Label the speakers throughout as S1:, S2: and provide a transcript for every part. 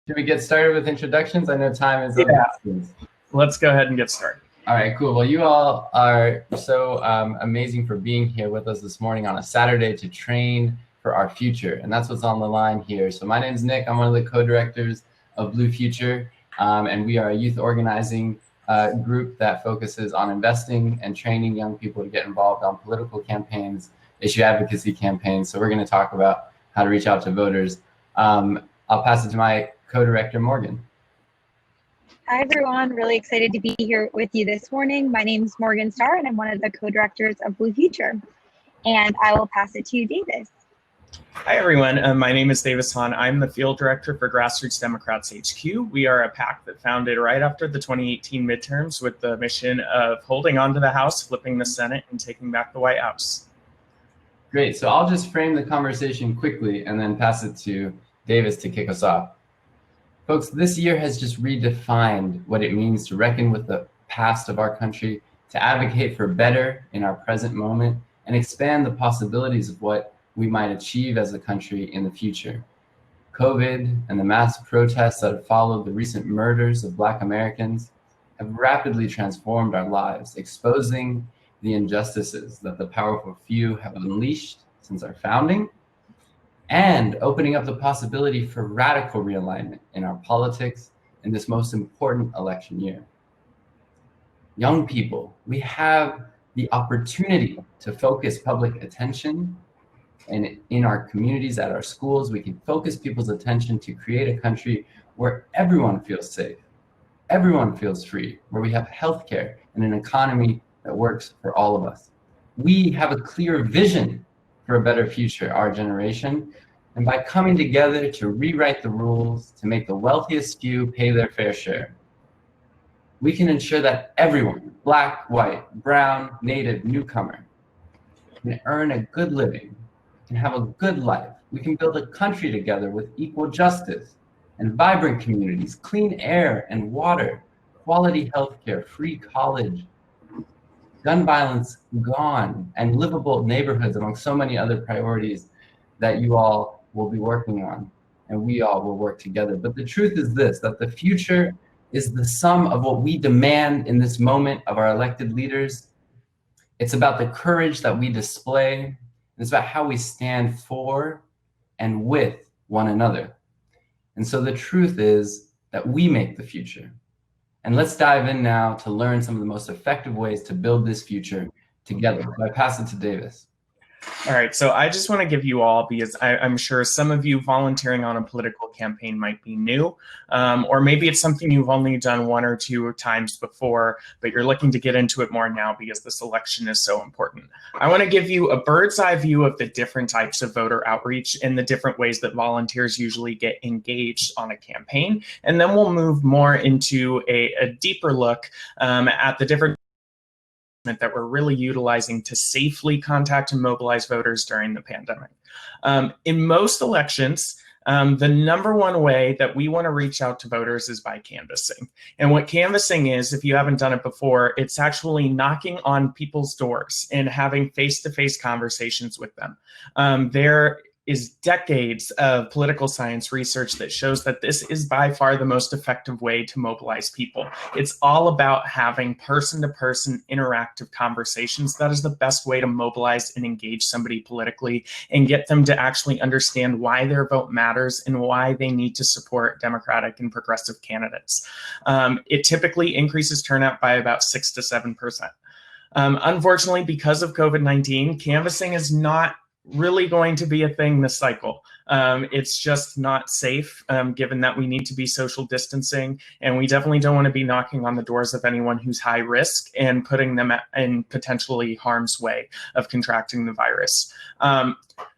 S1: Should we get started with introductions? I know time is of the essence.
S2: Let's go ahead and get started.
S1: All right, cool. Well, you all are so amazing for being here with us this morning on a Saturday to train for our future. And that's what's on the line here. So my name is Nick. I'm one of the co-directors of Blue Future. And we are a youth organizing group that focuses on investing and training young people to get involved on political campaigns, issue advocacy campaigns. So we're going to talk about how to reach out to voters. I'll pass it to my co-director, Morgan.
S3: Hi, everyone. Really excited to be here with you this morning. My name is Morgan Stahr, and I'm one of the co-directors of Blue Future. And I will pass it to you, Davis.
S2: Hi, everyone. My name is Davis Hahn. I'm the field director for Grassroots Democrats HQ. We are a PAC that founded right after the 2018 midterms with the mission of holding on to the House, flipping the Senate, and taking back the White House.
S1: Great. So I'll just frame the conversation quickly and then pass it to Davis to kick us off. Folks, this year has just redefined what it means to reckon with the past of our country, to advocate for better in our present moment, and expand the possibilities of what we might achieve as a country in the future. COVID and the mass protests that have followed the recent murders of Black Americans have rapidly transformed our lives, exposing the injustices that the powerful few have unleashed since our founding, and opening up the possibility for radical realignment in our politics in this most important election year. Young people, we have the opportunity to focus public attention, and in our communities, at our schools, we can focus people's attention to create a country where everyone feels safe, everyone feels free, where we have healthcare and an economy that works for all of us. We have a clear vision for a better future, our generation. And by coming together to rewrite the rules, to make the wealthiest few pay their fair share, we can ensure that everyone, Black, white, brown, native, newcomer, can earn a good living, can have a good life. We can build a country together with equal justice and vibrant communities, clean air and water, quality healthcare, free college, gun violence gone, and livable neighborhoods, among so many other priorities that you all will be working on, and we all will work together. But the truth is this, that the future is the sum of what we demand in this moment of our elected leaders. It's about the courage that we display. It's about how we stand for and with one another. And so the truth is that we make the future. And let's dive in now to learn some of the most effective ways to build this future together. So I pass it to Davis.
S2: All right, so I just want to give you all, because I'm sure some of you volunteering on a political campaign might be new, or maybe it's something you've only done one or two times before, but you're looking to get into it more now because this election is so important. I want to give you a bird's eye view of the different types of voter outreach and the different ways that volunteers usually get engaged on a campaign, and then we'll move more into a deeper look at the different that we're really utilizing to safely contact and mobilize voters during the pandemic. In most elections, the number one way that we want to reach out to voters is by canvassing. And what canvassing is, if you haven't done it before, it's actually knocking on people's doors and having face-to-face conversations with them. There is decades of political science research that shows that this is by far the most effective way to mobilize people. It's all about having person-to-person interactive conversations. That is the best way to mobilize and engage somebody politically and get them to actually understand why their vote matters and why they need to support Democratic and progressive candidates. It typically increases turnout by about 6 to 7%. Unfortunately, because of COVID-19, canvassing is not really going to be a thing this cycle. It's just not safe, given that we need to be social distancing, and we definitely don't want to be knocking on the doors of anyone who's high risk and putting them in potentially harm's way of contracting the virus.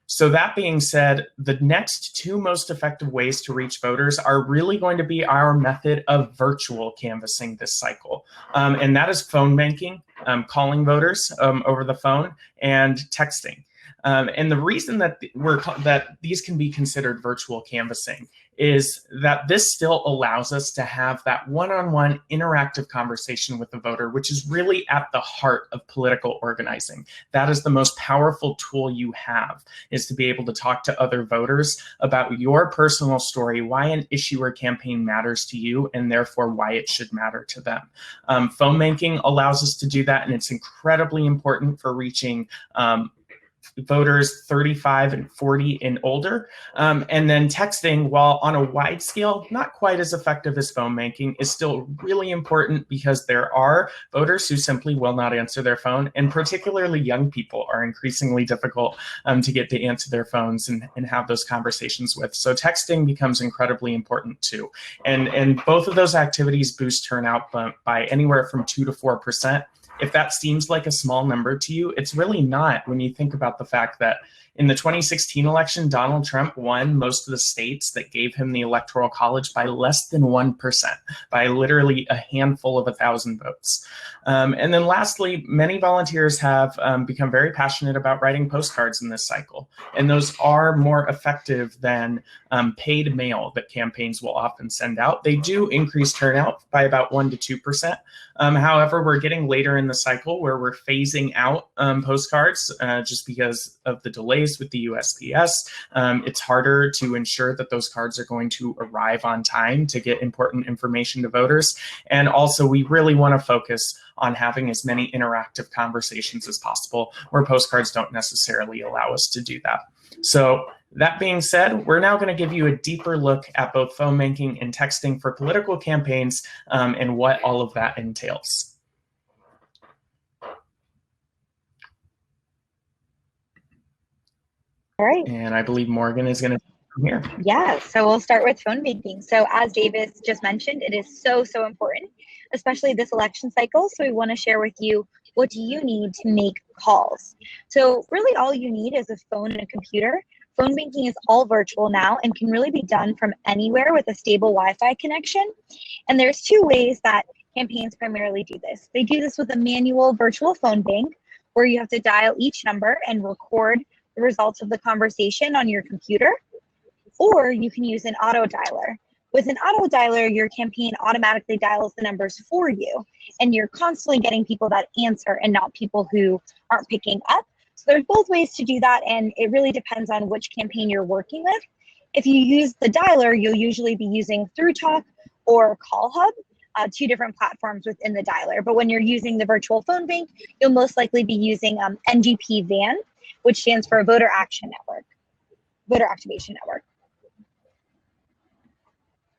S2: So that being said, the next two most effective ways to reach voters are really going to be our method of virtual canvassing this cycle. And that is phone banking, calling voters over the phone, and texting. And the reason that these can be considered virtual canvassing is that this still allows us to have that one-on-one interactive conversation with the voter, which is really at the heart of political organizing. That is the most powerful tool you have, is to be able to talk to other voters about your personal story, why an issue or campaign matters to you, and therefore why it should matter to them. Filmmaking allows us to do that, and it's incredibly important for reaching voters 35 and 40 and older. And then texting, while on a wide scale, not quite as effective as phone banking, is still really important because there are voters who simply will not answer their phone, and particularly young people are increasingly difficult to get to answer their phones and have those conversations with. So texting becomes incredibly important too. And both of those activities boost turnout by anywhere from 2 to 4%. If that seems like a small number to you, it's really not when you think about the fact that in the 2016 election, Donald Trump won most of the states that gave him the Electoral College by less than 1%, by literally a handful of 1,000 votes. And then lastly, many volunteers have become very passionate about writing postcards in this cycle. And those are more effective than paid mail that campaigns will often send out. They do increase turnout by about 1 to 2%. However, we're getting later in the cycle where we're phasing out postcards just because of the delays with the USPS. It's harder to ensure that those cards are going to arrive on time to get important information to voters. And also, we really want to focus on having as many interactive conversations as possible, where postcards don't necessarily allow us to do that. So that being said, we're now going to give you a deeper look at both phone banking and texting for political campaigns and what all of that entails.
S3: All right.
S2: And I believe Morgan is going to come here.
S3: Yeah, so we'll start with phone banking. So as Davis just mentioned, it is so important, especially this election cycle. So we want to share with you, what do you need to make calls? So really all you need is a phone and a computer. Phone banking is all virtual now and can really be done from anywhere with a stable Wi-Fi connection. And there's 2 ways that campaigns primarily do this. They do this with a manual virtual phone bank, where you have to dial each number and record the results of the conversation on your computer, or you can use an auto dialer. With an auto dialer, your campaign automatically dials the numbers for you, and you're constantly getting people that answer and not people who aren't picking up. So there's both ways to do that, and it really depends on which campaign you're working with. If you use the dialer, you'll usually be using ThruTalk or Call Hub, 2 different platforms within the dialer. But when you're using the virtual phone bank, you'll most likely be using NGP VAN, which stands for Voter Activation Network.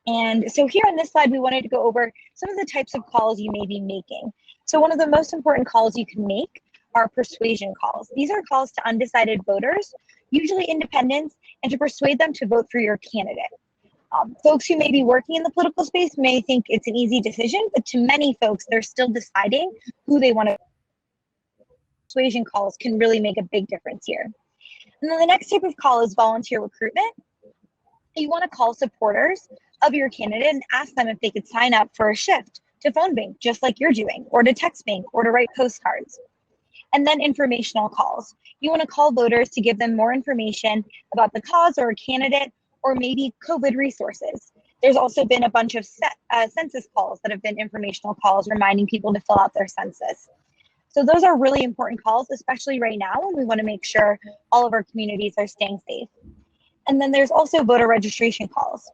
S3: And so here on this slide, we wanted to go over some of the types of calls you may be making. So one of the most important calls you can make are persuasion calls. These are calls to undecided voters, usually independents, and to persuade them to vote for your candidate. Folks who may be working in the political space may think it's an easy decision, but to many folks, they're still deciding who they want to. Persuasion calls can really make a big difference here. And then the next type of call is volunteer recruitment. You want to call supporters of your candidate and ask them if they could sign up for a shift to phone bank, just like you're doing, or to text bank, or to write postcards. And then informational calls. You want to call voters to give them more information about the cause or a candidate, or maybe COVID resources. There's also been a bunch of census calls that have been informational calls, reminding people to fill out their census. So those are really important calls, especially right now when we want to make sure all of our communities are staying safe. And then there's also voter registration calls,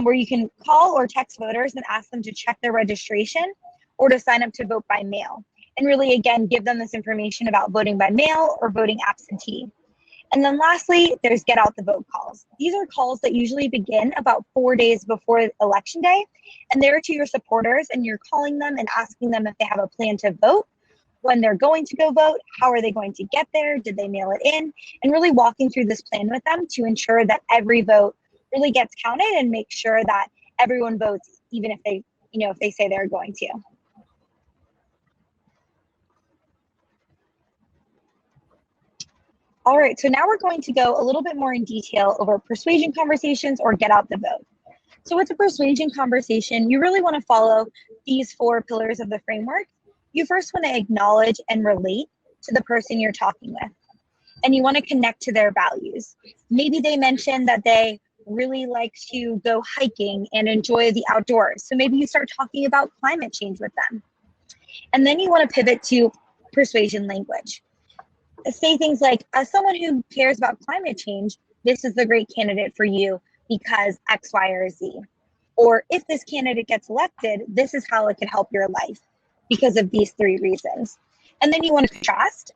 S3: where you can call or text voters and ask them to check their registration or to sign up to vote by mail. And really, again, give them this information about voting by mail or voting absentee. And then lastly, there's get out the vote calls. These are calls that usually begin about 4 days before election day, and they're to your supporters, and you're calling them and asking them if they have a plan to vote, when they're going to go vote, how are they going to get there, did they mail it in, and really walking through this plan with them to ensure that every vote really gets counted and make sure that everyone votes, even if they, if they say they're going to. All right, so now we're going to go a little bit more in detail over persuasion conversations or get out the vote. So with a persuasion conversation, you really want to follow these 4 pillars of the framework. You first want to acknowledge and relate to the person you're talking with, and you want to connect to their values. Maybe they mentioned that they really like to go hiking and enjoy the outdoors. So maybe you start talking about climate change with them. And then you want to pivot to persuasion language. Say things like, as someone who cares about climate change, this is the great candidate for you because X, Y, or Z. Or if this candidate gets elected, this is how it could help your life because of these 3 reasons. And then you want to contrast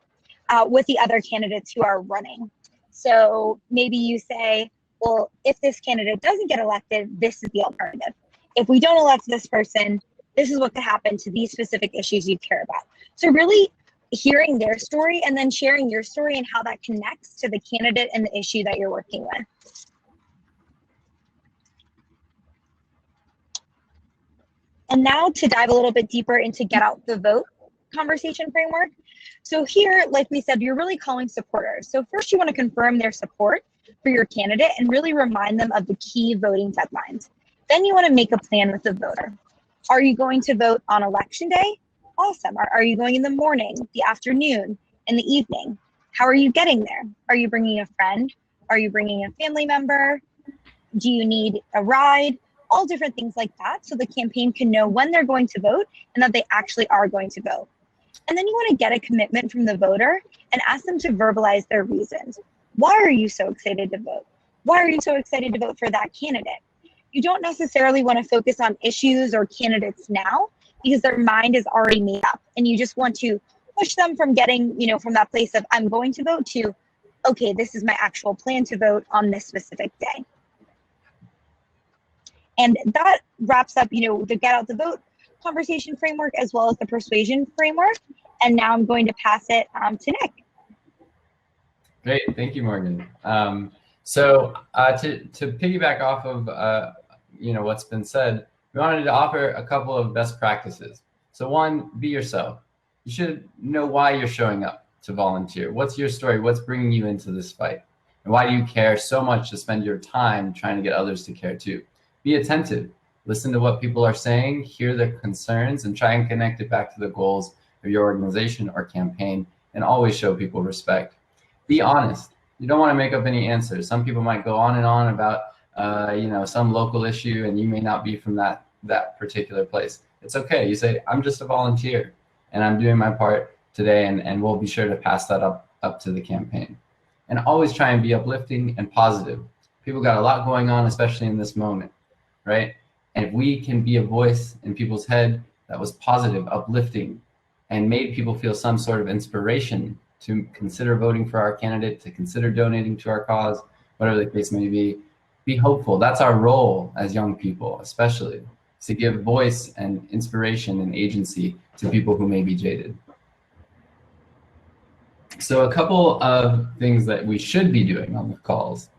S3: with the other candidates who are running. So maybe you say, well, if this candidate doesn't get elected, this is the alternative. If we don't elect this person, this is what could happen to these specific issues you care about. So really hearing their story and then sharing your story and how that connects to the candidate and the issue that you're working with. And now to dive a little bit deeper into get out the vote conversation framework. So here, like we said, you're really calling supporters. So first you want to confirm their support for your candidate and really remind them of the key voting deadlines. Then you want to make a plan with the voter. Are you going to vote on election day? Awesome. Are you going in the morning, the afternoon, in the evening? How are you getting there? Are you bringing a friend? Are you bringing a family member? Do you need a ride? All different things like that, so the campaign can know when they're going to vote and that they actually are going to vote. And then you want to get a commitment from the voter and ask them to verbalize their reasons. Why are you so excited to vote? Why are you so excited to vote for that candidate? You don't necessarily want to focus on issues or candidates now because their mind is already made up, and you just want to push them from getting, from that place of I'm going to vote to, okay, this is my actual plan to vote on this specific day. And that wraps up, the get out the vote conversation framework as well as the persuasion framework. And now I'm going to pass it to Nick.
S1: Great, thank you, Morgan. So to piggyback off of what's been said, we wanted to offer a couple of best practices. So one, be yourself. You should know why you're showing up to volunteer. What's your story? What's bringing you into this fight? And why do you care so much to spend your time trying to get others to care too? Be attentive. Listen to what people are saying, hear their concerns, and try and connect it back to the goals of your organization or campaign, and always show people respect. Be honest. You don't want to make up any answers. Some people might go on and on about some local issue, and you may not be from that particular place. It's okay. You say, I'm just a volunteer, and I'm doing my part today, and we'll be sure to pass that up to the campaign. And always try and be uplifting and positive. People got a lot going on, especially in this moment, right? And if we can be a voice in people's head that was positive, uplifting, and made people feel some sort of inspiration to consider voting for our candidate, to consider donating to our cause, whatever the case may be hopeful. That's our role as young people, especially, to give voice and inspiration and agency to people who may be jaded. So a couple of things that we should be doing on the calls.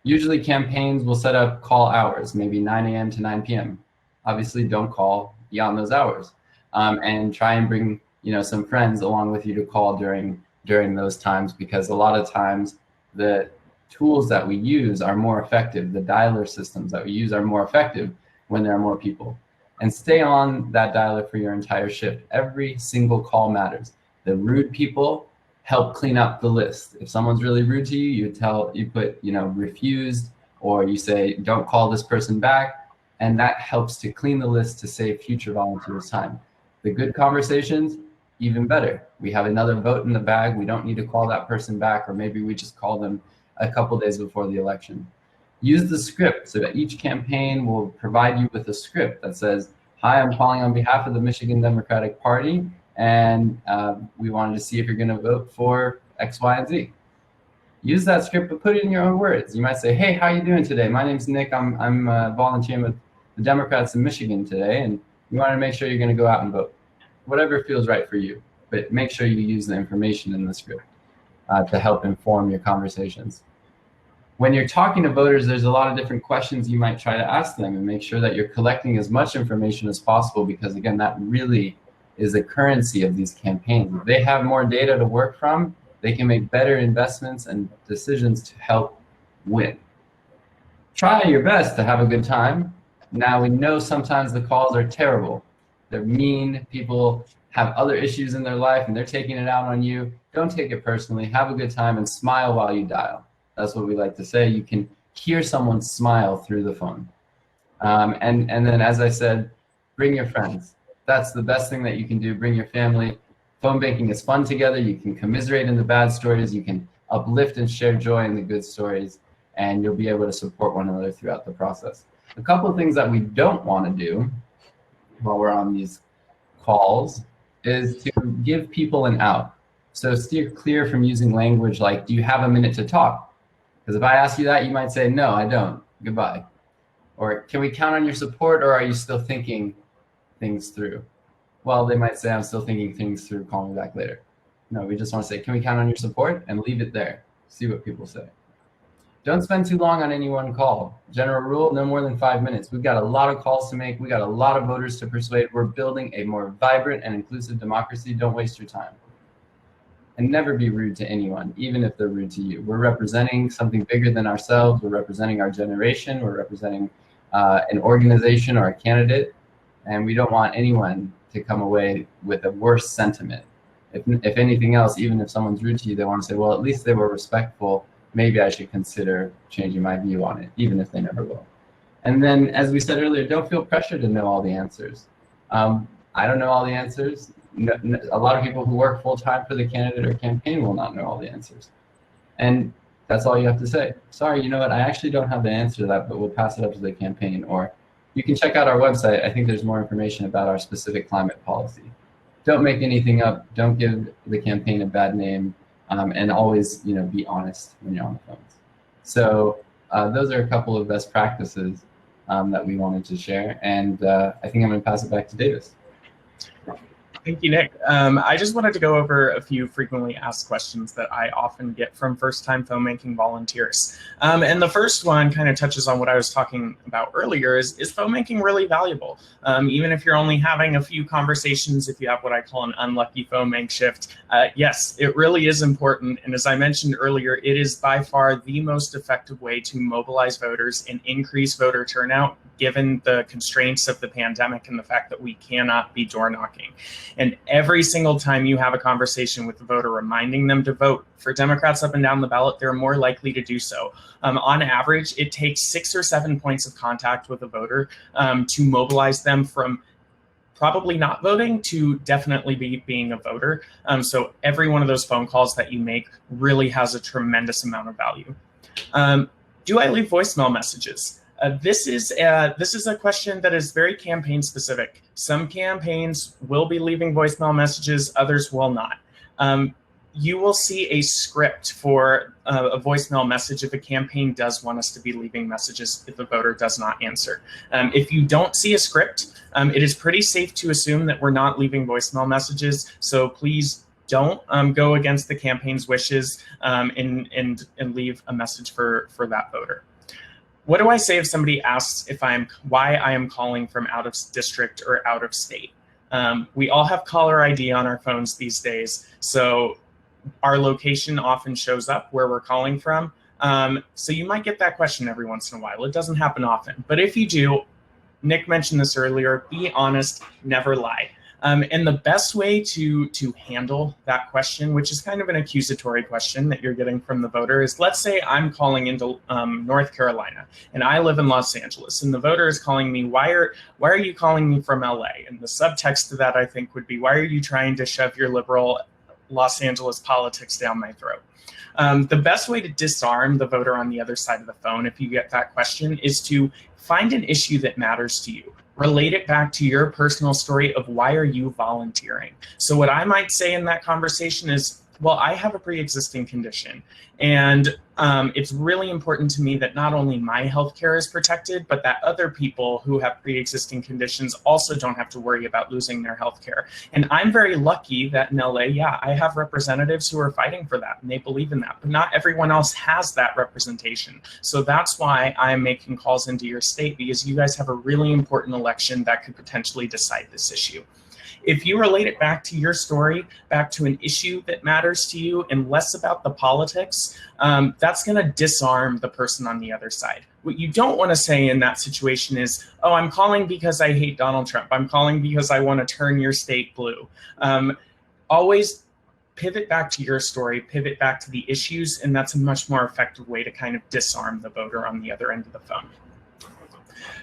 S1: Usually campaigns will set up call hours, maybe 9 a.m. to 9 p.m. Obviously don't call beyond those hours, and try and bring some friends along with you to call during those times, because a lot of times the tools that we use are more effective. The dialer systems that we use are more effective when there are more people. And stay on that dialer for your entire shift. Every single call matters. The rude people help clean up the list. If someone's really rude to you, you put refused, or you say don't call this person back, and that helps to clean the list to save future volunteers time. The good conversations, even better. We have another vote in the bag. We don't need to call that person back, or maybe we just call them a couple days before the election. Use the script, so that each campaign will provide you with a script that says, hi, I'm calling on behalf of the Michigan Democratic Party, and we wanted to see if you're going to vote for X, Y, and Z. Use that script, but put it in your own words. You might say, hey, how you doing today? My name's Nick. I'm volunteering with the Democrats in Michigan today, and we want to make sure you're going to go out and vote. Whatever feels right for you, but make sure you use the information in the script to help inform your conversations. When you're talking to voters, there's a lot of different questions you might try to ask them, and make sure that you're collecting as much information as possible, because again, that really is the currency of these campaigns. If they have more data to work from, they can make better investments and decisions to help win. Try your best to have a good time. Now, we know sometimes the calls are terrible. They're mean. People have other issues in their life and they're taking it out on you. Don't take it personally. Have a good time and smile while you dial. That's what we like to say. You can hear someone smile through the phone. And then, as I said, bring your friends. That's the best thing that you can do. Bring your family. Phone banking is fun together. You can commiserate in the bad stories. You can uplift and share joy in the good stories, and you'll be able to support one another throughout the process. A couple of things that we don't want to do while we're on these calls is to give people an out. So steer clear from using language like, do you have a minute to talk? Because if I ask you that, you might say, no, I don't. Goodbye. Or can we count on your support, or are you still thinking things through? Well, they might say, I'm still thinking things through, call me back later. No, we just want to say, can we count on your support? And leave it there. See what people say. Don't spend too long on any one call. General rule, no more than 5 minutes. We've got a lot of calls to make. We got a lot of voters to persuade. We're building a more vibrant and inclusive democracy. Don't waste your time. And never be rude to anyone, even if they're rude to you. We're representing something bigger than ourselves. We're representing our generation. We're representing an organization or a candidate. And we don't want anyone to come away with a worse sentiment. If anything else, even if someone's rude to you, they want to say, well, at least they were respectful. Maybe I should consider changing my view on it, even if they never will. And then, as we said earlier, don't feel pressure to know all the answers. I don't know all the answers. A lot of people who work full-time for the candidate or campaign will not know all the answers. And that's all you have to say. Sorry, you know what? I actually don't have the answer to that, but we'll pass it up to the campaign. Or you can check out our website. I think there's more information about our specific climate policy. Don't make anything up. Don't give the campaign a bad name. And always, be honest when you're on the phones. So those are a couple of best practices that we wanted to share. And I think I'm going to pass it back to Davis.
S2: Thank you, Nick. I just wanted to go over a few frequently asked questions that I often get from first-time filmmaking volunteers. And the first one kind of touches on what I was talking about earlier, is filmmaking really valuable? Even if you're only having a few conversations, if you have what I call an unlucky filmmaking shift, yes, it really is important. And as I mentioned earlier, it is by far the most effective way to mobilize voters and increase voter turnout, given the constraints of the pandemic and the fact that we cannot be door knocking. And every single time you have a conversation with the voter, reminding them to vote for Democrats up and down the ballot, they're more likely to do so. On average, it takes 6 or 7 points of contact with a voter to mobilize them from probably not voting to definitely being a voter. So every one of those phone calls that you make really has a tremendous amount of value. Do I leave voicemail messages? This is a question that is very campaign specific. Some campaigns will be leaving voicemail messages, others will not. You will see a script for a voicemail message if a campaign does want us to be leaving messages if the voter does not answer. If you don't see a script, it is pretty safe to assume that we're not leaving voicemail messages. So please don't go against the campaign's wishes and leave a message for that voter. What do I say if somebody asks why I am calling from out of district or out of state? We all have caller ID on our phones these days, so our location often shows up where we're calling from. So you might get that question every once in a while. It doesn't happen often, but if you do, Nick mentioned this earlier, be honest, never lie. And the best way to handle that question, which is kind of an accusatory question that you're getting from the voter, is let's say I'm calling into North Carolina and I live in Los Angeles, and the voter is calling me, why are you calling me from LA? And the subtext to that, I think, would be, why are you trying to shove your liberal Los Angeles politics down my throat? The best way to disarm the voter on the other side of the phone, if you get that question, is to find an issue that matters to you. Relate it back to your personal story of why are you volunteering. So what I might say in that conversation is, well, I have a pre-existing condition, and it's really important to me that not only my healthcare is protected, but that other people who have pre-existing conditions also don't have to worry about losing their healthcare. And I'm very lucky that in LA, I have representatives who are fighting for that, and they believe in that, but not everyone else has that representation. So that's why I'm making calls into your state, because you guys have a really important election that could potentially decide this issue. If you relate it back to your story, back to an issue that matters to you, and less about the politics, that's going to disarm the person on the other side. What you don't want to say in that situation is, oh, I'm calling because I hate Donald Trump. I'm calling because I want to turn your state blue. Always pivot back to your story, pivot back to the issues, and that's a much more effective way to kind of disarm the voter on the other end of the phone.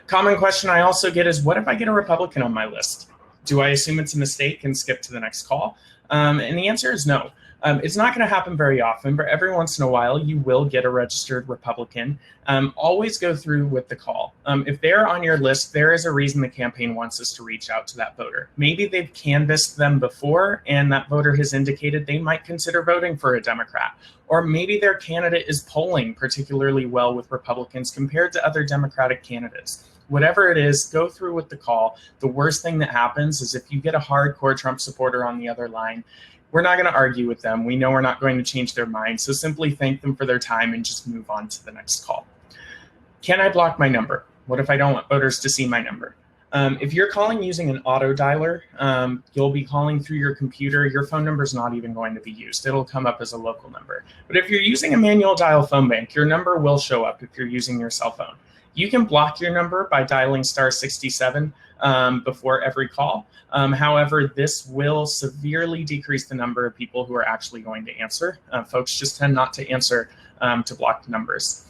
S2: Common question I also get is, what if I get a Republican on my list? Do I assume it's a mistake and skip to the next call? And the answer is no. It's not going to happen very often, but every once in a while you will get a registered Republican. Always go through with the call. If they're on your list, there is a reason the campaign wants us to reach out to that voter. Maybe they've canvassed them before and that voter has indicated they might consider voting for a Democrat. Or maybe their candidate is polling particularly well with Republicans compared to other Democratic candidates. Whatever it is, go through with the call. The worst thing that happens is if you get a hardcore Trump supporter on the other line, we're not going to argue with them. We know we're not going to change their mind. So simply thank them for their time and just move on to the next call. Can I block my number? What if I don't want voters to see my number? If you're calling using an auto dialer, you'll be calling through your computer. Your phone number is not even going to be used. It'll come up as a local number. But if you're using a manual dial phone bank, your number will show up if you're using your cell phone. You can block your number by dialing *67 before every call. However, this will severely decrease the number of people who are actually going to answer. Folks just tend not to answer to blocked numbers.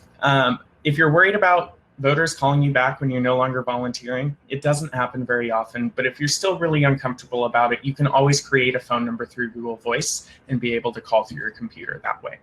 S2: If you're worried about voters calling you back when you're no longer volunteering, it doesn't happen very often. But if you're still really uncomfortable about it, you can always create a phone number through Google Voice and be able to call through your computer that way.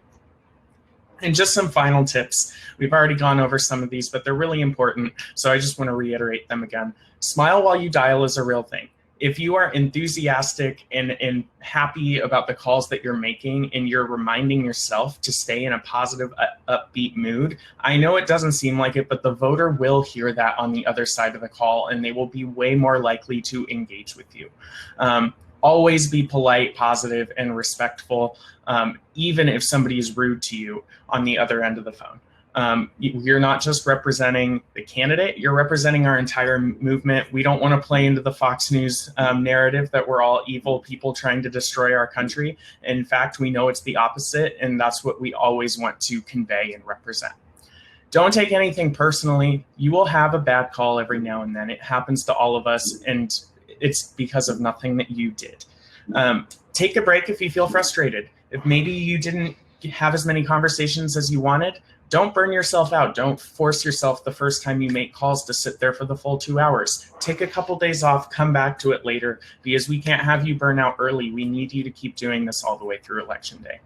S2: And just some final tips. We've already gone over some of these, but they're really important. So I just want to reiterate them again. Smile while you dial is a real thing. If you are enthusiastic and happy about the calls that you're making and you're reminding yourself to stay in a positive, upbeat mood, I know it doesn't seem like it, but the voter will hear that on the other side of the call and they will be way more likely to engage with you. Always be polite, positive, and respectful, even if somebody is rude to you on the other end of the phone. You're not just representing the candidate, you're representing our entire movement. We don't want to play into the Fox News narrative that we're all evil people trying to destroy our country. In fact, we know it's the opposite, and that's what we always want to convey and represent. Don't take anything personally. You will have a bad call every now and then. It happens to all of us, and it's because of nothing that you did. Take a break if you feel frustrated. If maybe you didn't have as many conversations as you wanted, don't burn yourself out. Don't force yourself the first time you make calls to sit there for the full 2 hours. Take a couple days off, come back to it later, because we can't have you burn out early. We need you to keep doing this all the way through Election Day.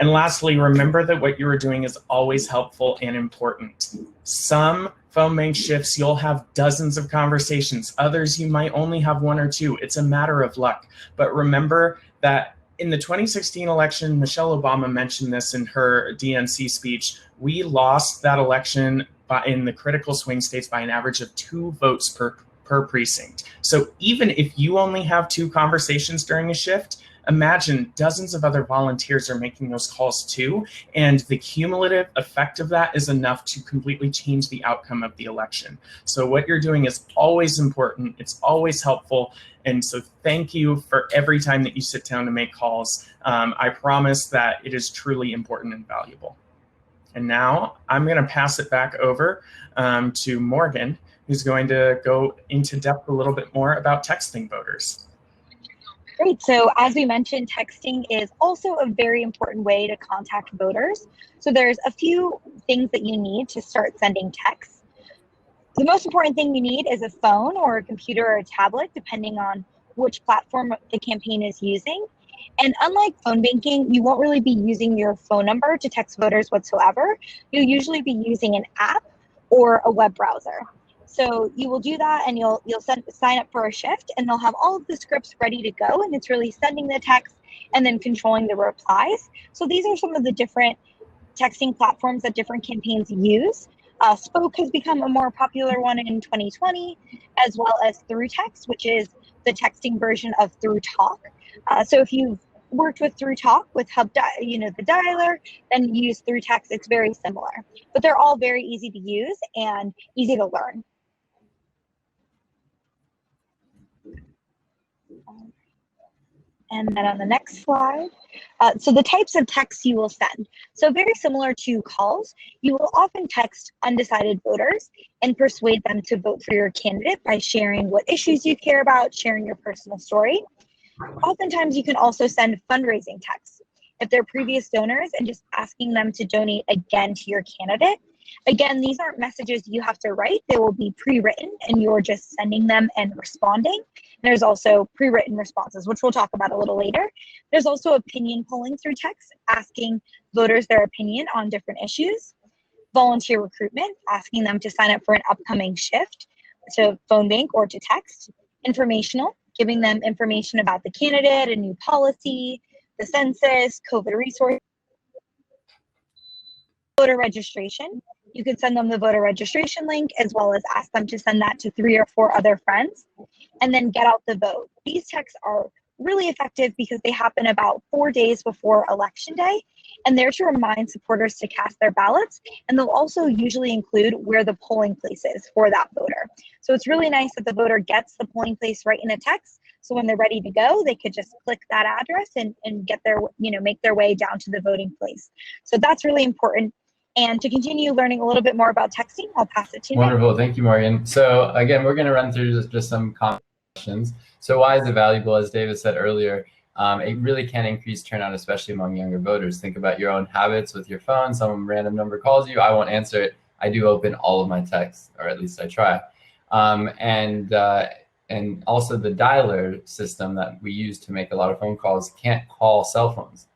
S2: And lastly, remember that what you are doing is always helpful and important. Some phone bank shifts, you'll have dozens of conversations. Others, you might only have 1 or 2. It's a matter of luck. But remember that in the 2016 election, Michelle Obama mentioned this in her DNC speech, we lost that election in the critical swing states by an average of 2 votes per precinct. So even if you only have 2 conversations during a shift, imagine dozens of other volunteers are making those calls too, and the cumulative effect of that is enough to completely change the outcome of the election. So what you're doing is always important, it's always helpful, and so thank you for every time that you sit down to make calls. I promise that it is truly important and valuable. And now I'm going to pass it back over to Morgan, who's going to go into depth a little bit more about texting voters.
S3: Great. So as we mentioned, texting is also a very important way to contact voters. So there's a few things that you need to start sending texts. The most important thing you need is a phone or a computer or a tablet, depending on which platform the campaign is using. And unlike phone banking, you won't really be using your phone number to text voters whatsoever. You'll usually be using an app or a web browser. So you will do that and you'll sign up for a shift and they'll have all of the scripts ready to go, and it's really sending the text and then controlling the replies. So these are some of the different texting platforms that different campaigns use. Spoke has become a more popular one in 2020, as well as ThroughText, which is the texting version of ThroughTalk. So if you've worked with ThroughTalk with the dialer, then use ThroughText. It's very similar, but they're all very easy to use and easy to learn. And then on the next slide, so the types of texts you will send. So very similar to calls, you will often text undecided voters and persuade them to vote for your candidate by sharing what issues you care about, sharing your personal story. Oftentimes, you can also send fundraising texts if they're previous donors and just asking them to donate again to your candidate. Again, these aren't messages you have to write. They will be pre-written and you're just sending them and responding. There's also pre-written responses, which we'll talk about a little later. There's also opinion polling through text, asking voters their opinion on different issues. Volunteer recruitment, asking them to sign up for an upcoming shift to phone bank or to text. Informational, giving them information about the candidate, a new policy, the census, COVID resource. Voter registration, you could send them the voter registration link as well as ask them to send that to 3 or 4 other friends. And then get out the vote. These texts are really effective because they happen about 4 days before election day, and they're to remind supporters to cast their ballots, and they'll also usually include where the polling place is for that voter. So it's really nice that the voter gets the polling place right in a text, so when they're ready to go, they could just click that address and get their, make their way down to the voting place. So that's really important. And to continue learning a little bit more about texting, I'll pass it to you.
S1: Wonderful, thank you, Morgan. So again, we're going to run through just some common questions. So why is it valuable? As David said earlier, it really can increase turnout, especially among younger voters. Think about your own habits with your phone. Some random number calls you, I won't answer it. I do open all of my texts, or at least I try. And also the dialer system that we use to make a lot of phone calls can't call cell phones.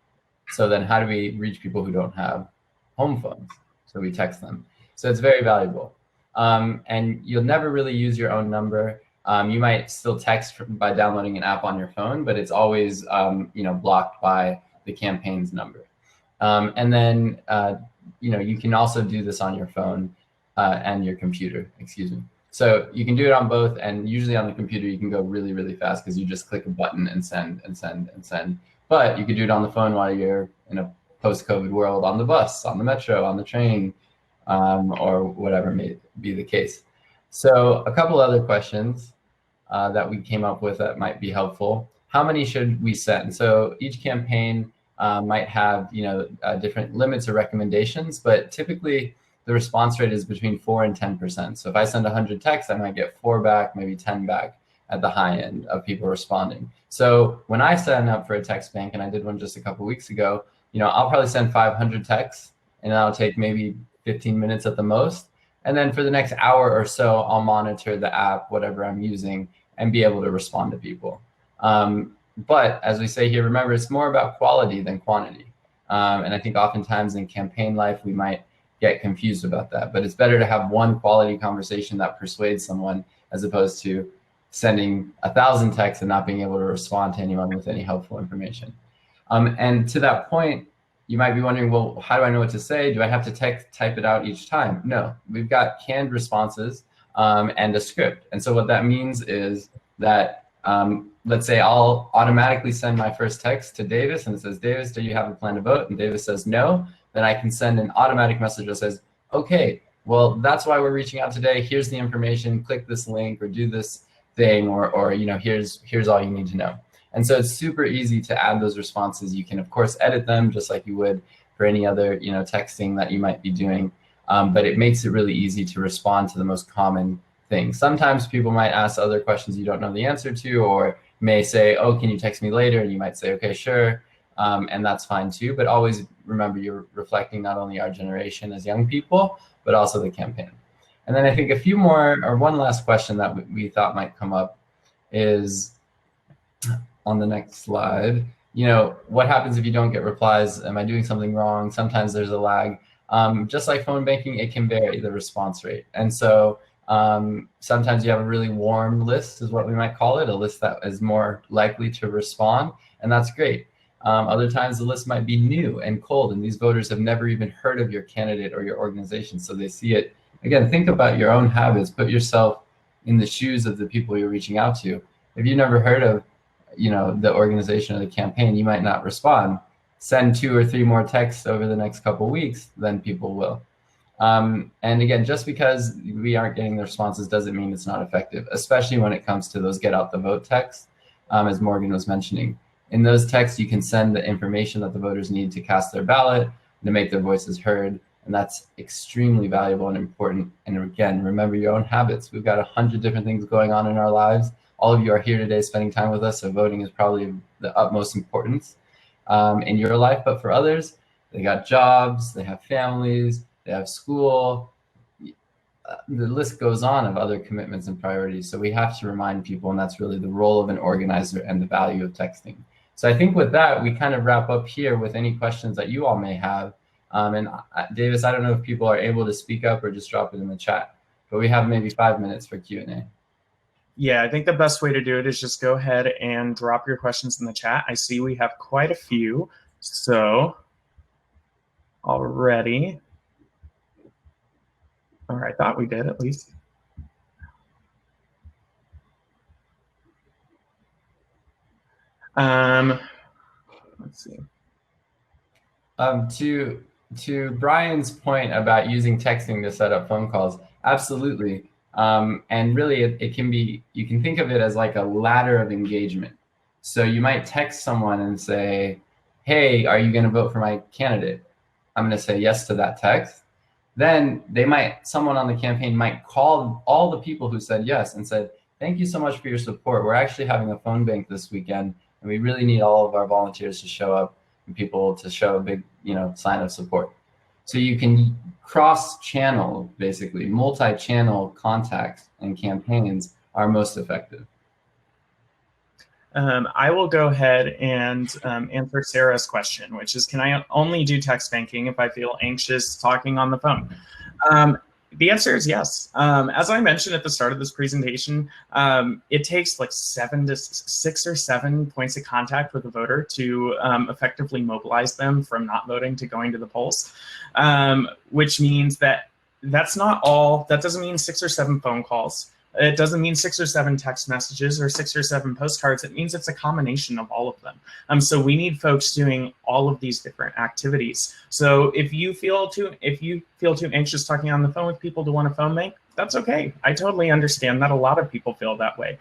S1: So then how do we reach people who don't have home phones? So we text them. So it's very valuable. And you'll never really use your own number. You might still text by downloading an app on your phone, but it's always blocked by the campaign's number. And then you can also do this on your phone and your computer, excuse me. So you can do it on both, and usually on the computer you can go really, really fast because you just click a button and send and send and send. But you could do it on the phone while you're in a post-COVID world, on the bus, on the metro, on the train, or whatever may be the case. So a couple other questions that we came up with that might be helpful. How many should we send? So each campaign might have different limits or recommendations, but typically the response rate is between 4 and 10%. So if I send 100 texts, I might get 4 back, maybe 10 back at the high end of people responding. So when I sign up for a text bank, and I did one just a couple weeks ago, I'll probably send 500 texts, and that'll take maybe 15 minutes at the most. And then for the next hour or so, I'll monitor the app, whatever I'm using, and be able to respond to people. But as we say here, remember, it's more about quality than quantity. And I think oftentimes in campaign life, we might get confused about that. But it's better to have one quality conversation that persuades someone as opposed to sending 1,000 texts and not being able to respond to anyone with any helpful information. And to that point, you might be wondering, well, how do I know what to say? Do I have to type it out each time? No, we've got canned responses and a script. And so what that means is that, let's say I'll automatically send my first text to Davis, and it says, Davis, do you have a plan to vote? And Davis says no. Then I can send an automatic message that says, okay, well, that's why we're reaching out today. Here's the information. Click this link or do this thing, or here's all you need to know. And so it's super easy to add those responses. You can, of course, edit them just like you would for any other texting that you might be doing. But it makes it really easy to respond to the most common things. Sometimes people might ask other questions you don't know the answer to, or may say, oh, can you text me later? And you might say, okay, sure. And that's fine too. But always remember, you're reflecting not only our generation as young people, but also the campaign. And then I think a few more, or one last question that we thought might come up is on the next slide. What happens if you don't get replies? Am I doing something wrong? Sometimes there's a lag. Just like phone banking, it can vary the response rate. And so sometimes you have a really warm list, is what we might call it, a list that is more likely to respond, and that's great. Other times the list might be new and cold, and these voters have never even heard of your candidate or your organization, so they see it. Again, think about your own habits. Put yourself in the shoes of the people you're reaching out to. If you've never heard of the organization or the campaign, you might not respond. Send 2 or 3 more texts over the next couple weeks, then people will. And again, just because we aren't getting the responses doesn't mean it's not effective, especially when it comes to those get out the vote texts, as Morgan was mentioning. In those texts, you can send the information that the voters need to cast their ballot, to make their voices heard, and that's extremely valuable and important. And again, remember your own habits. We've got 100 different things going on in our lives. all of you are here today spending time with us, so voting is probably the utmost importance in your life. But for others, they got jobs, they have families, they have school. The list goes on of other commitments and priorities. So we have to remind people, and that's really the role of an organizer and the value of texting. So I think with that, we kind of wrap up here with any questions that you all may have. And Davis, I don't know if people are able to speak up or just drop it in the chat, but we have maybe 5 minutes for Q&A.
S2: Yeah, I think the best way to do it is just go ahead and drop your questions in the chat. I see we have quite a few. So already, or I thought we did at least. Let's see.
S1: To Brian's point about using texting to set up phone calls, absolutely. And really, it can be, you can think of it as like a ladder of engagement. So you might text someone and say, hey, are you going to vote for my candidate? I'm going to say yes to that text. Then someone on the campaign might call all the people who said yes and said, thank you so much for your support. We're actually having a phone bank this weekend, and we really need all of our volunteers to show up and people to show a big, sign of support. So you can cross-channel, basically, multi-channel contacts and campaigns are most effective.
S2: I will go ahead and answer Sarah's question, which is, can I only do text banking if I feel anxious talking on the phone? The answer is yes. As I mentioned at the start of this presentation, it takes like 6 or 7 points of contact with a voter to effectively mobilize them from not voting to going to the polls, which means that that's not all. That doesn't mean 6 or 7 phone calls. It doesn't mean 6 or 7 text messages or 6 or 7 postcards. It means it's a combination of all of them. So we need folks doing all of these different activities. So if you feel too anxious talking on the phone with people to want a phone bank, that's okay. I totally understand that. A lot of people feel that way.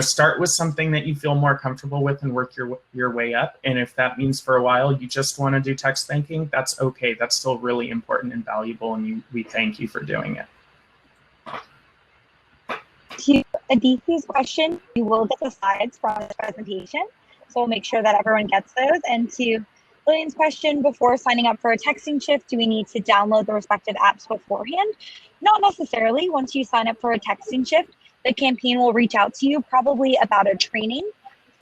S2: Start with something that you feel more comfortable with and work your way up. And if that means for a while you just want to do text banking, that's okay. That's still really important and valuable, and we thank you for doing it.
S3: To Adithi's question, you will get the slides from this presentation, so we'll make sure that everyone gets those. And to Lillian's question, before signing up for a texting shift, do we need to download the respective apps beforehand? Not necessarily. Once you sign up for a texting shift, the campaign will reach out to you probably about a training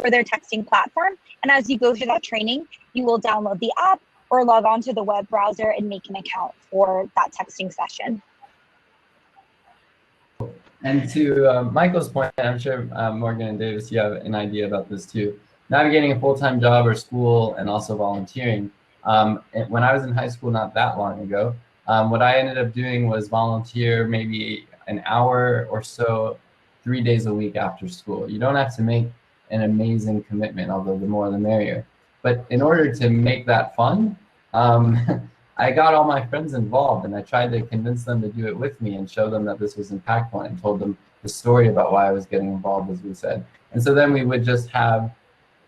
S3: for their texting platform. And as you go through that training, you will download the app or log on to the web browser and make an account for that texting session.
S1: And to Michael's point, I'm sure Morgan and Davis, you have an idea about this too. Navigating a full-time job or school and also volunteering. When I was in high school not that long ago, what I ended up doing was volunteer maybe an hour or so, 3 days a week after school. You don't have to make an amazing commitment, although the more the merrier. But in order to make that fun, I got all my friends involved, and I tried to convince them to do it with me and show them that this was impactful, and told them the story about why I was getting involved, as we said. And so then we would just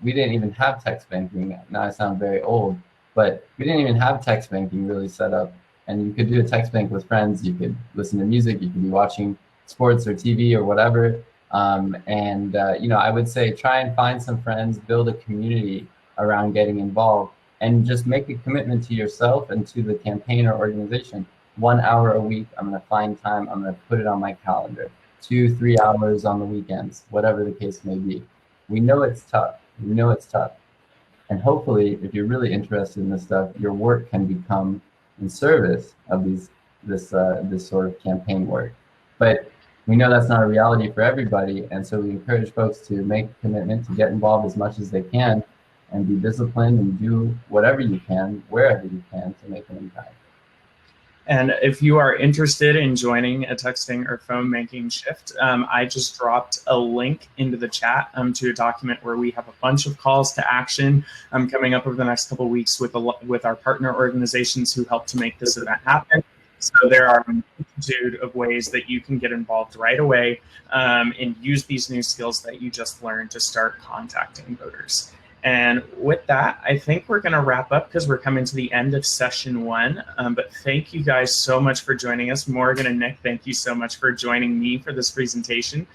S1: we didn't even have text banking. Now I sound very old, but we didn't even have text banking really set up. And you could do a text bank with friends. You could listen to music. You could be watching sports or TV or whatever. I would say try and find some friends, build a community around getting involved, and just make a commitment to yourself and to the campaign or organization. 1 hour a week, I'm gonna find time, I'm gonna put it on my calendar. 2-3 hours on the weekends, whatever the case may be. We know it's tough, And hopefully, if you're really interested in this stuff, your work can become in service of this sort of campaign work. But we know that's not a reality for everybody, and so we encourage folks to make a commitment to get involved as much as they can, and be disciplined and do whatever you can, wherever you can, to make an impact.
S2: And if you are interested in joining a texting or phone banking shift, I just dropped a link into the chat to a document where we have a bunch of calls to action coming up over the next couple of weeks with our partner organizations who help to make this event happen. So there are a multitude of ways that you can get involved right away and use these new skills that you just learned to start contacting voters. And with that, I think we're going to wrap up because we're coming to the end of session 1. But thank you guys so much for joining us. Morgan and Nick, thank you so much for joining me for this presentation.